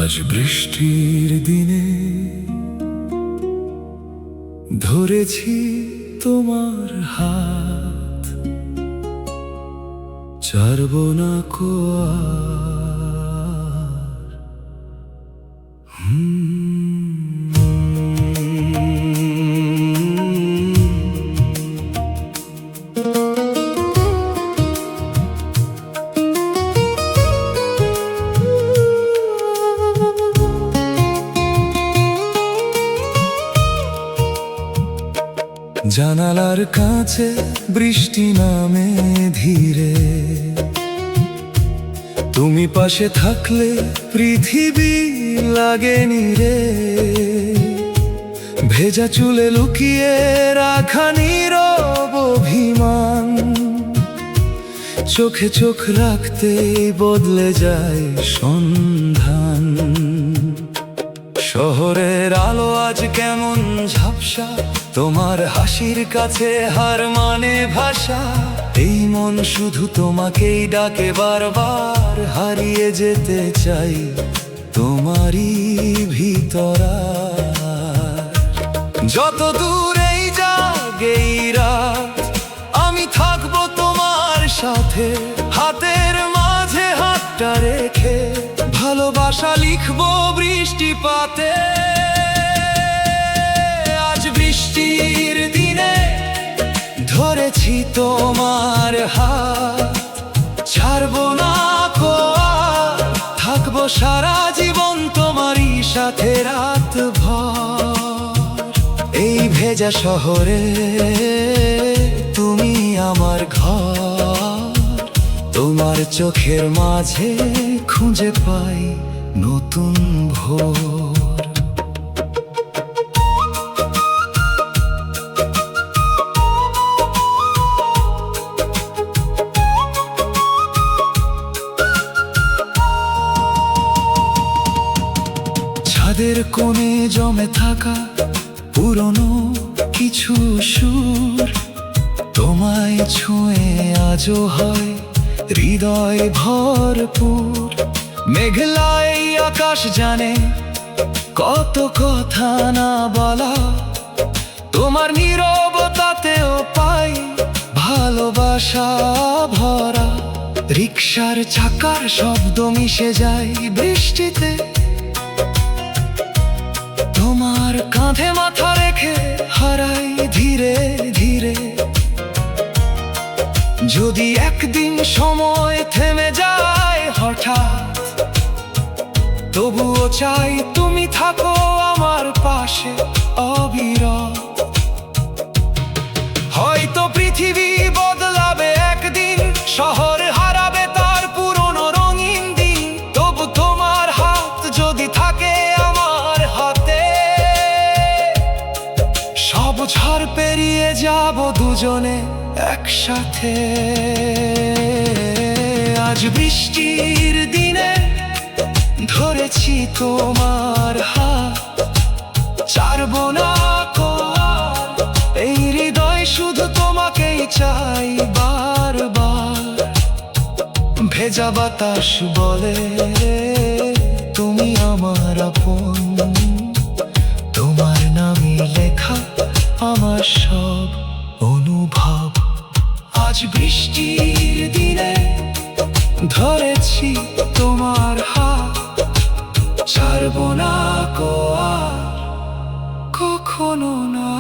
আজ বৃষ্টির দিনে ধরেছি তোমার হাত, ছাড়ব না কো আর। জানালার কাছে বৃষ্টি নামে ধীরে, তুমি পাশে থাকলে পৃথিবী লাগেনি রে। ভেজা চুলে লুকিয়ে রাখা নীরব অভিমান, চোখে চোখ রাখতেই বদলে যায় সন্ধান। শহরের আলো আজ কেমন ঝাপসা, তোমার হাসির কাছে হার মানে ভাষা। এই মন শুধু তোমাকেই ডাকে বারবার, হারিয়ে যেতে চাই তোমারই ভিতর। যত দূরেই যাক এই রাত, আমি থাকবো তোমার সাথে, হাতের মাঝে হাতটা রেখে। ভালোবাসা লিখবো বৃষ্টিপাতে। আজ বৃষ্টির দিনে ধরেছি তোমার হাত, ছাড়বো না কো আর। থাকবো সারা জীবন তোমারই সাথে রাত ভর। এই ভেজা শহরে তুমি আমার ঘর, তোমার চোখের মাঝে খুঁজে পাই নতুন ভোর। ছাদের কোণে জমে থাকা পুরনো কিছু সুর, তোমায় ছুঁয়ে আজও হয় হৃদয় ভরপুর। মেঘলাই আকাশ জানে কত কথা না বলা, তোমার নীরবতাতেও পাই ভালোবাসা ভরা। রিকশার চাকার শব্দ মিশে যায় বৃষ্টিতে, তোমার কাঁধে মাথা রেখে হারাই ধীরে ধীরে। যদি একদিন সময় থেমে যায় হঠাৎ, তবুও চাই তুমি থাকো আমার পাশে অবিরত। হয়তো পৃথিবী বদলাবে একদিন, শহর হারাবে তার পুরনো রঙিন দিন, তবু তোমার হাত যদি থাকে আমার হাতে, সব ঝড় পেরিয়ে যাব দুজনে একসাথে। আজ বৃষ্টির দিনে ধরেছি তোমার হাত, ছাড়বো না কো আর। এই হৃদয় শুধু তোমাকেই চাই বারবার। ভেজা বাতাস বলে তুমি আমার আপন, তোমার নামে লেখা আমার সব অনুভব। আজ বৃষ্টির দিনে ধরেছি তোমার হাত, ছাড়বো না কো আর কখনো না।